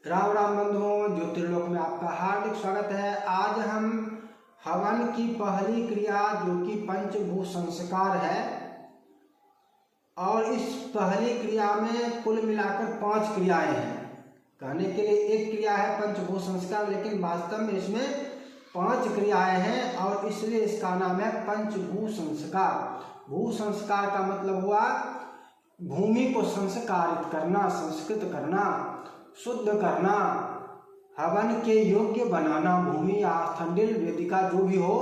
राम राम बंधुओं, ज्योतिर्लोक में आपका हार्दिक स्वागत है। आज हम हवन की पहली क्रिया जो कि पंचभूत संस्कार है, और इस पहली क्रिया में कुल मिलाकर 5 क्रियाएं हैं। कहने के लिए एक क्रिया है पंचभूत संस्कार, लेकिन वास्तव में इसमें 5 क्रियाएं हैं और इसलिए इसका नाम है पंचभूत संस्कार। भू संस्कार का मतलब हुआ भूमि को संस्कारित करना, संस्कृत करना, शुद्ध करना, हवन के योग्य बनाना। भूमि या स्थंडिल वेदिका जो भी हो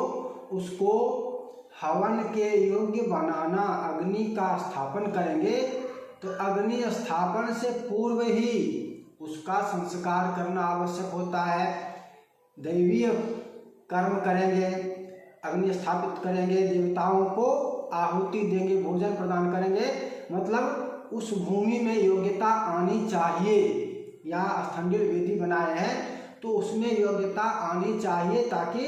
उसको हवन के योग्य बनाना। अग्नि का स्थापन करेंगे तो अग्नि स्थापन से पूर्व ही उसका संस्कार करना आवश्यक होता है। दैवीय कर्म करेंगे, अग्नि स्थापित करेंगे, देवताओं को आहुति देंगे, भोजन प्रदान करेंगे, मतलब उस भूमि में योग्यता आनी चाहिए। या स्थंडिल वेदी बनाए हैं तो उसमें योग्यता आनी चाहिए ताकि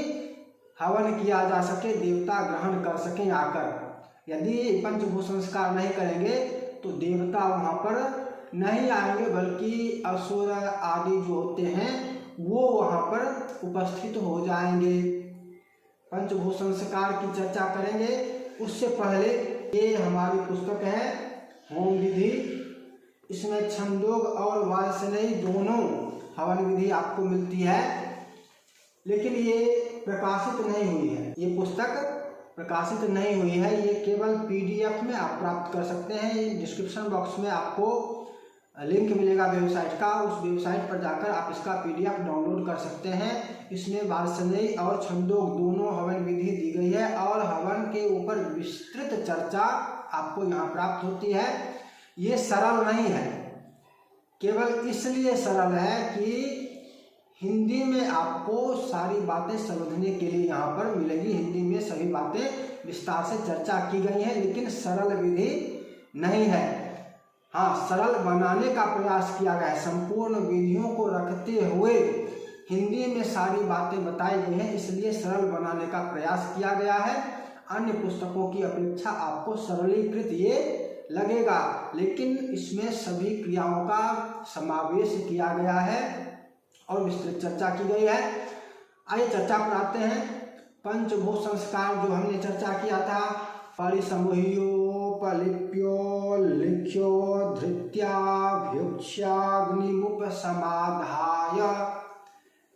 हवन किया जा सके, देवता ग्रहण कर सकें आकर। यदि पंचभूत संस्कार नहीं करेंगे तो देवता वहाँ पर नहीं आएंगे, बल्कि असुर आदि जो होते हैं वो वहाँ पर उपस्थित हो जाएंगे। पंचभूत संस्कार की चर्चा करेंगे। उससे पहले ये हमारी पुस्तक है होम विधि। इसमें छंदोग और वाजसनेयी दोनों हवन विधि आपको मिलती है, लेकिन ये प्रकाशित नहीं हुई है। ये पुस्तक प्रकाशित नहीं हुई है, ये केवल PDF में आप प्राप्त कर सकते हैं। डिस्क्रिप्शन बॉक्स में आपको लिंक मिलेगा वेबसाइट का, उस वेबसाइट पर जाकर आप इसका PDF डाउनलोड कर सकते हैं। इसमें वाजसनेयी और छंदोग दोनों हवन विधि दी गई है और हवन के ऊपर विस्तृत चर्चा आपको यहाँ प्राप्त होती है। ये सरल नहीं है, केवल इसलिए सरल है कि हिंदी में आपको सारी बातें समझने के लिए यहाँ पर मिलेगी। हिंदी में सभी बातें विस्तार से चर्चा की गई हैं, लेकिन सरल विधि नहीं है। हाँ, सरल बनाने का प्रयास किया गया है। संपूर्ण विधियों को रखते हुए हिंदी में सारी बातें बताई गई हैं, इसलिए सरल बनाने का प्रयास किया गया है। अन्य पुस्तकों की अपेक्षा आपको सरलीकृत ये लगेगा, लेकिन इसमें सभी क्रियाओं का समावेश किया गया है और विस्तृत चर्चा की गई है। आइए चर्चा पर आते हैं। पंचभूत संस्कार जो हमने चर्चा किया था, परिसमूह्यो, पलिप्यो, लिख्यो, धृत्याभ्युक्ष्याग्निमुपसमाधाय,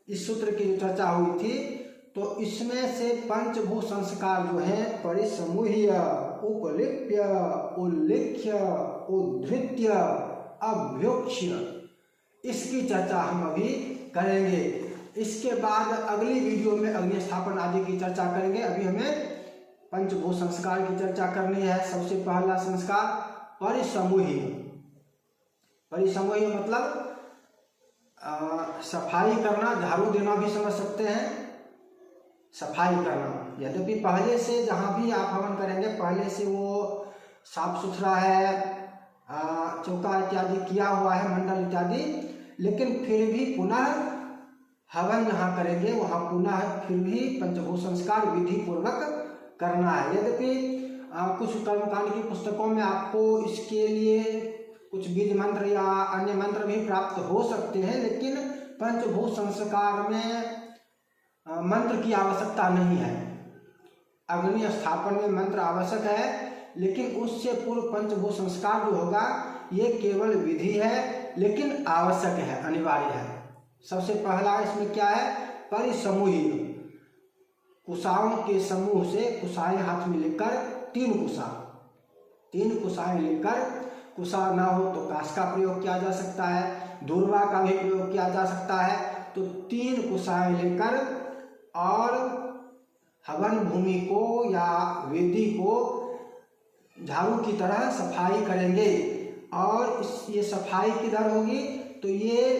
इस सूत्र की जो चर्चा हुई थी, तो इसमें से पंचभूत संस्कार जो है परिसमूह्य, उपलिप्य, उल्लिख्य, उद्धृत्य, अभ्युक्ष्य, इसकी चर्चा हम अभी करेंगे। इसके बाद अगली वीडियो में अग्नि स्थापन आदि की चर्चा करेंगे। अभी हमें पंचभूत संस्कार की चर्चा करनी है। सबसे पहला संस्कार परिसमूह्य। परिसमूह्य मतलब सफाई करना, झाड़ू देना भी समझ सकते हैं। सफाई करना, यद्यपि पहले से जहाँ भी आप हवन करेंगे पहले से वो साफ सुथरा है, चौका इत्यादि किया हुआ है, मंडल इत्यादि, लेकिन फिर भी पुनः हवन जहाँ करेंगे वहाँ पुनः फिर भी पंचभूत संस्कार विधि पूर्वक करना है। यद्यपि कुछ कर्मकांड की पुस्तकों में आपको इसके लिए कुछ बीज मंत्र या अन्य मंत्र भी प्राप्त हो सकते हैं, लेकिन पंचभूत संस्कार में मंत्र की आवश्यकता नहीं है। अग्नि स्थापन में मंत्र आवश्यक है, लेकिन उससे पूर्व पंचभूत संस्कार जो होगा ये केवल विधि है, लेकिन आवश्यक है, अनिवार्य है। सबसे पहला इसमें क्या है, परिसमूह्य। कुशाओं के समूह से कुशाएं हाथ में लेकर 3 कुशाएं लेकर, कुशा ना हो तो काश का प्रयोग किया जा सकता है, दूर्वा का भी प्रयोग किया जा सकता है, तो 3 कुशाएं लेकर और हवन भूमि को या वेदी को झाड़ू की तरह सफाई करेंगे। और ये सफाई किधर होगी, तो ये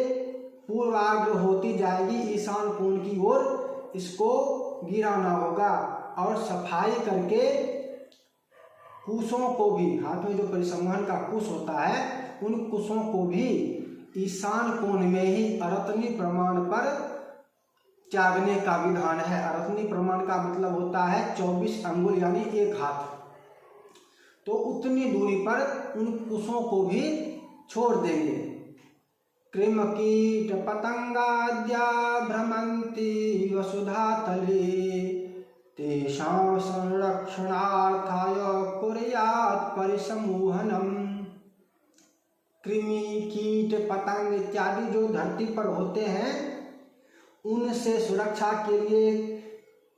पूर्वाग्र होती जाएगी ईशान कोण की ओर, इसको गिराना होगा। और सफाई करके कुशों को भी, हाथ में जो परिसंवहन का कुश होता है उन कुशों को भी ईशान कोण में ही अरतनी प्रमाण पर त्यागने का विधान है। अरतनी प्रमाण का मतलब होता है 24 अंगुल यानी 1 हाथ। तो उतनी दूरी पर उन कुशों को भी छोड़ देंगे। कृमकीट पतंगाद्या भ्रमन्ति वसुधातले तेषां संरक्षणार्थाय कुर्यात् परिसमूहनम्। कृमि, कीट, पतंग इत्यादि जो धरती पर होते हैं उनसे सुरक्षा के लिए,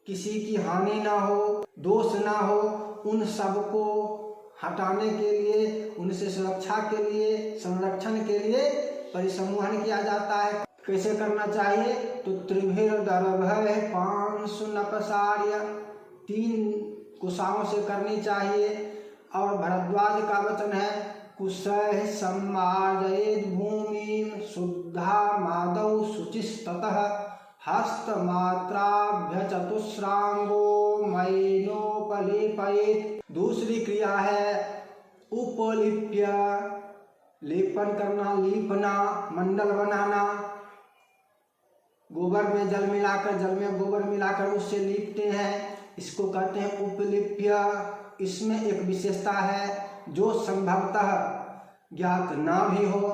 किसी की हानि ना हो, दोष ना हो, उन सबको हटाने के लिए, उनसे सुरक्षा के लिए, संरक्षण के लिए परिसमूहन किया जाता है। कैसे करना चाहिए? तो त्रिभिर्दर्भः पांशुनपसार्य, 3 कुशाओं से करनी चाहिए। और भरद्वाज का वचन है कुशैः सम्मार्जयेत् भूमिं शुद्धा मादौ शुचिस्ततः हस्तमात्राभ्य चतुस्रांगो मैनोपलेपयेत्। दूसरी क्रिया है उपलिप्य, लेपन करना, लीपना, मंडल बनाना। गोबर में जल मिलाकर, जल में गोबर मिलाकर उससे लीपते हैं, इसको कहते हैं उपलिप्य। इसमें एक विशेषता है जो संभवतः ज्ञात ना भी हो।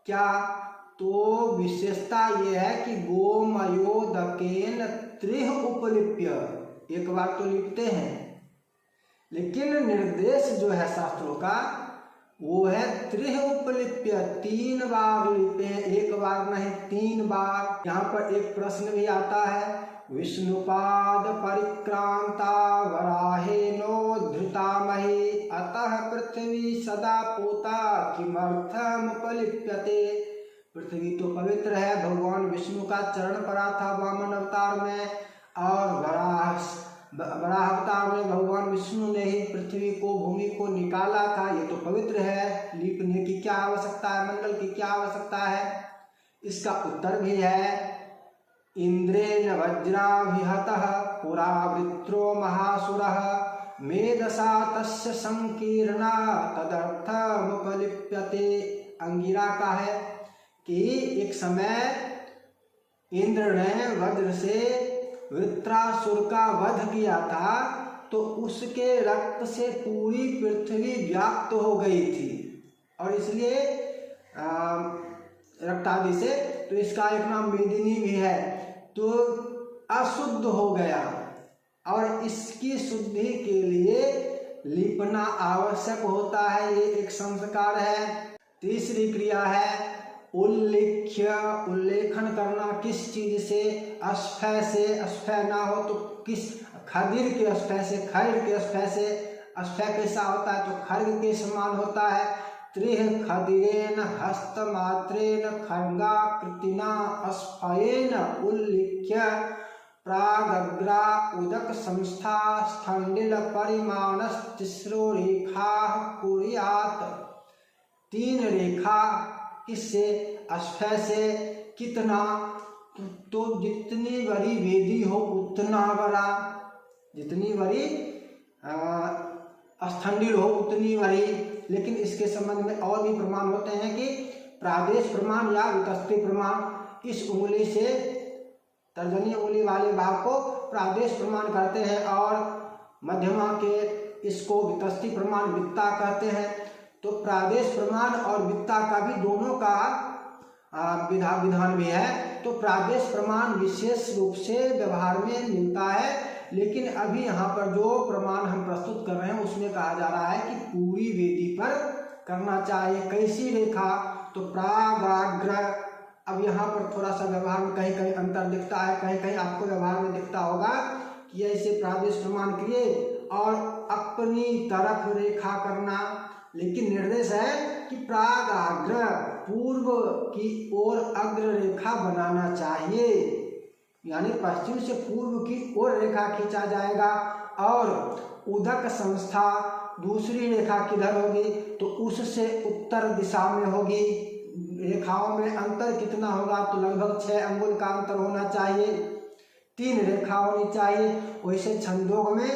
क्या? तो विशेषता ये है कि गोमयोदकेन त्रिह उपलिप्य, एक बार तो लिखते हैं, लेकिन निर्देश जो है शास्त्रों का वो है त्रिह उपलिप्य, 3 बार लिपते हैं, एक बार नहीं 3 बार। यहाँ पर एक प्रश्न भी आता है विष्णुपाद परिक्रांता वराहेनोद्धृता मही अतः पृथ्वी सदा पूता किमर्थमुपलिप्यते। पृथ्वी तो पवित्र है, भगवान विष्णु का चरण पड़ा था वामन अवतार में, और वराह अवतार में भगवान विष्णु ने ही पृथ्वी को, भूमि को निकाला था। ये तो पवित्र है, लीपने की क्या आवश्यकता है, मंडल की क्या आवश्यकता है? इसका उत्तर भी है इंद्रेण वज्राभिहतः पुरा वृत्रो महासुरः मेधसा तस्य संकीर्णा तदर्थमुपलिप्यते। अंगिरा का है कि एक समय इंद्र ने वज्र से वृत्रासुर का वध किया था, तो उसके रक्त से पूरी पृथ्वी व्याप्त हो गई थी, और इसलिए रक्तादि से, तो इसका एक नाम मेदिनी भी है। तो अशुद्ध हो गया, और इसकी शुद्धि के लिए लिपना आवश्यक होता है, ये एक संस्कार है। तीसरी क्रिया है उल्लिख्य, उल्लेखन करना, किस चीज से? अस्फय से, अस्फय ना हो तो किस? खदिर के अस्फय से, खैर के अस्फय से। अस्फय कैसा होता है? तो खर्ग के समान होता है। त्रिह खदिरेन हस्तमात्रेन खर्गाकृतिना अस्फयेन उल्लिख्य प्रागग्रा उदक संस्था स्थंडिल परिमाणस्तिस्रो रेखा कुर्यात्। 3 रेखा, किससे? अस्फय से। कितना? तो जितनी बड़ी वेदी हो उतना बड़ा, जितनी बड़ी स्थंडिल हो उतनी बड़ी। लेकिन इसके संबंध में और भी प्रमाण होते हैं कि प्रादेश प्रमाण या वितस्ती प्रमाण। इस उंगली से, तर्जनी उंगली वाले भाग को प्रादेश प्रमाण कहते हैं, और मध्यमा के इसको वितस्ती प्रमाण, वित्ता कहते हैं। तो प्रादेश प्रमाण और वित्ता का भी, दोनों का विधान भी है। तो प्रादेश प्रमाण विशेष रूप से व्यवहार में मिलता है, लेकिन अभी यहाँ पर जो प्रमाण हम प्रस्तुत कर रहे हैं उसमें कहा जा रहा है कि पूरी वेदी पर करना चाहिए। कैसी रेखा? तो प्रागाग्र। अब यहाँ पर थोड़ा सा व्यवहार में कहीं कहीं अंतर दिखता है, कहीं कहीं आपको व्यवहार में दिखता होगा कि ऐसे प्रादेश प्रमाण किए और अपनी तरफ रेखा करना, लेकिन निर्देश है कि प्रागाग्र, पूर्व की ओर अग्र रेखा बनाना चाहिए, यानी पश्चिम से पूर्व की ओर रेखा खींचा जाएगा। और उदक संस्था, दूसरी रेखा किधर होगी? तो उससे उत्तर दिशा में होगी। रेखाओं में अंतर कितना होगा? तो लगभग 6 अंगुल का अंतर होना चाहिए। 3 रेखा होनी चाहिए। वैसे छंदोग में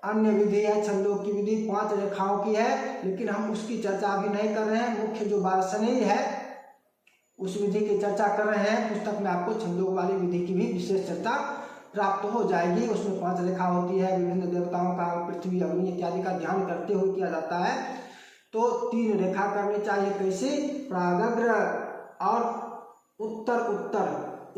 अन्य विधि है, छंदोग की विधि 5 रेखाओं की है, लेकिन हम उसकी चर्चा अभी नहीं कर रहे हैं। मुख्य जो वार्ष्णेय है उस विधि की चर्चा कर रहे हैं। पुस्तक में आपको छंदोग वाली विधि की भी विशेष चर्चा प्राप्त हो जाएगी। उसमें 5 रेखा होती है, विभिन्न देवताओं का, पृथ्वी, अग्नि इत्यादि का ध्यान करते हुए किया जाता है। तो 3 रेखा करनी चाहिए। कैसे? प्रागग्र और उत्तर उत्तर,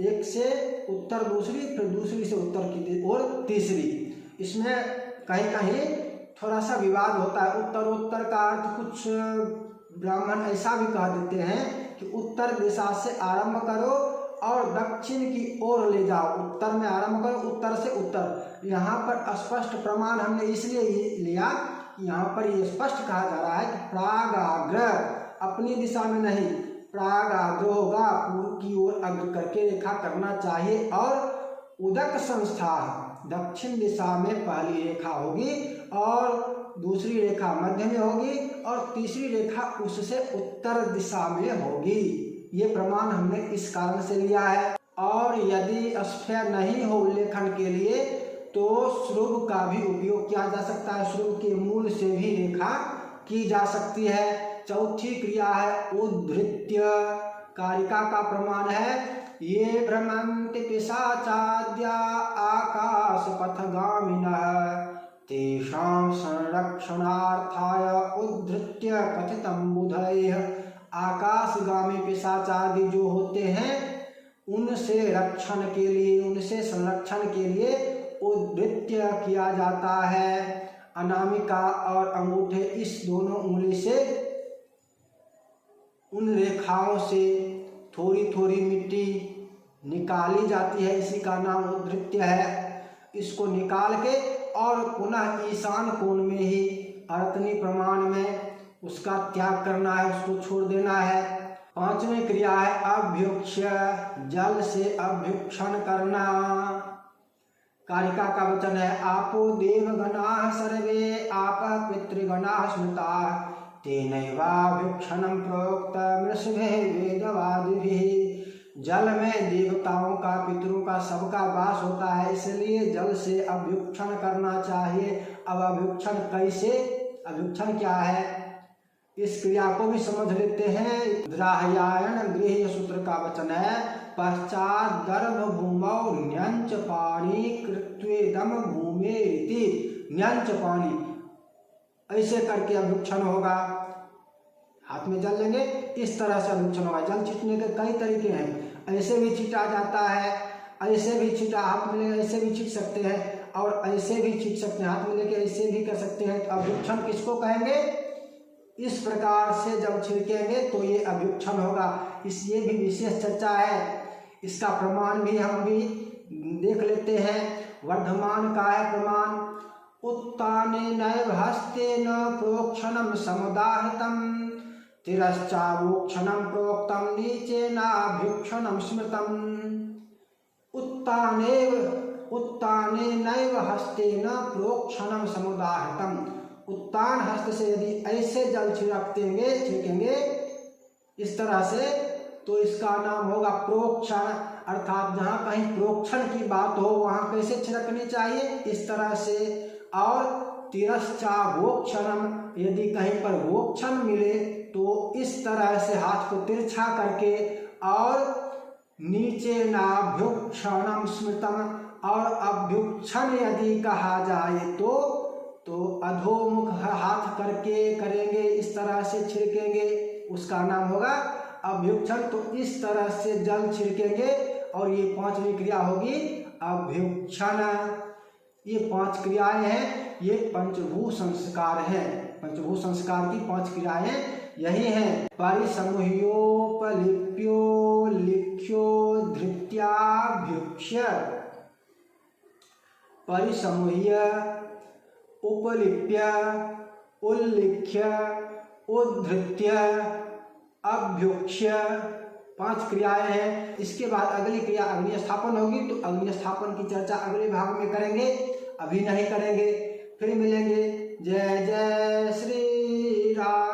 एक से उत्तर दूसरी, फिर दूसरी से उत्तर की और तीसरी। इसमें कहीं कहीं थोड़ा सा विवाद होता है। उत्तर उत्तर का अर्थ कुछ ब्राह्मण ऐसा भी कह देते हैं कि उत्तर दिशा से आरंभ करो और दक्षिण की ओर ले जाओ। उत्तर में आरंभ करो, उत्तर से उत्तर। यहाँ पर स्पष्ट प्रमाण हमने इसलिए लिया, यहाँ पर ये स्पष्ट कहा जा रहा है कि प्रागाग्र, अपनी दिशा में नहीं, प्रागाग्र होगा, पूर्व की ओर अग्र करके रेखा करना चाहिए। और उदक संस्था, दक्षिण दिशा में पहली रेखा होगी और दूसरी रेखा मध्य में होगी और तीसरी रेखा उससे उत्तर दिशा में होगी। ये प्रमाण हमने इस कारण से लिया है। और यदि स्फेयर नहीं हो उल्लेखन के लिए तो श्रुभ का भी उपयोग किया जा सकता है। श्रुभ के मूल से भी रेखा की जा सकती है। चौथी क्रिया है उद्धृत्य। कारिका का प्रमाण है ये भ्रमन्ति पिशाचाद्या आकाश पथगामिनः तेषां संरक्षणार्थाय उद्धृत्य कथितं बुधैः। आकाशगामी पिशाचादि जो होते हैं उनसे रक्षण के लिए, उनसे संरक्षण के लिए उद्धृत्य किया जाता है। अनामिका और अंगूठे, इस दोनों उंगली से उन रेखाओं से थोड़ी थोड़ी मिट्टी निकाली जाती है, इसी का नाम उद्धृत्य है। इसको निकाल के और पुनः ईशान कोण में ही अर्थनी प्रमाण में उसका त्याग करना है, उसको छोड़ देना है। पांचवी क्रिया है अभ्युक्ष्य, जल से अभ्युक्षण करना। कारिका का वचन है आपो देवगणाः सर्वे आपः पितृगणाः स्मृताः तेनैवाभ्युक्षणं प्रोक्तं ऋषिभिः वेदवादिभिः। जल में देवताओं का, पितरों का, सबका वास होता है, इसलिए जल से अभ्युक्षण करना चाहिए। अब अभ्युक्षण कैसे, अभ्युक्षण क्या है, इस क्रिया को भी समझ लेते हैं। द्राहयायण गृह सूत्र का वचन है पश्चात गर्भ भूमौ न्यंच पाणी कृत्वेदम भूमेरिति। न्यंच पाणी, ऐसे करके अभ्युक्षण होगा। हाथ में जल लेंगे, इस तरह से अभ्युक्षण होगा। जल छींटने के कई तरीके हैं, ऐसे भी छींटा जाता है, ऐसे भी छींटा, हाथ में ऐसे भी छींट सकते हैं और ऐसे भी छींट सकते हैं, हाथ में लेके ऐसे भी कर सकते हैं। तो अभ्युक्षण किसको कहेंगे, इस प्रकार से जब छिड़केंगे तो ये अभ्युक्षण होगा। इस ये भी विशेष चर्चा है, इसका प्रमाण भी हम भी देख लेते हैं। वर्धमान का है प्रमाण उत्ताने नैव हस्तेन प्रोक्षणं समुदाहृतं तिरश्चावोक्षणं प्रोक्तं नीचेनाभ्युक्षणं स्मृतम्। उत्ताने नैव हस्तेन प्रोक्षणं समुदाहृतं। उत्तान हस्त से यदि ऐसे जल छिड़केंगे इस तरह से, तो इसका नाम होगा प्रोक्षण। अर्थात जहाँ कहीं प्रोक्षण की बात हो वहाँ कैसे छिड़कनी चाहिए, इस तरह से। और तिरश्चावोक्षणम, यदि कहीं पर वोक्षण मिले तो इस तरह से हाथ को तिरछा करके। और नीचे नाभ्युक्षणम स्मृतम, और अभ्युक्षण यदि कहा जाए तो अधोमुख हाथ करके करेंगे, इस तरह से छिड़केंगे, उसका नाम होगा अभ्युक्षण। तो इस तरह से जल छिड़केंगे और ये पांचवी क्रिया होगी अभ्युक्षण। ये 5 क्रियाएं हैं, ये पंचभू संस्कार हैं। पंचभू संस्कार की 5 क्रियाएं यही हैं। परिसमूह्योपलिप्यो लिख्यो धृत्याभ्युक्ष्य। परिसमूह्य, उपलिप्य, उल्लिख्य, उद्धृत्य, अभ्युक्ष्य, 5 क्रियाएं हैं। इसके बाद अगली क्रिया अग्नि स्थापन होगी, तो अग्नि स्थापन की चर्चा अगले भाग में करेंगे, अभी नहीं करेंगे। फिर मिलेंगे। जय जय श्री राम।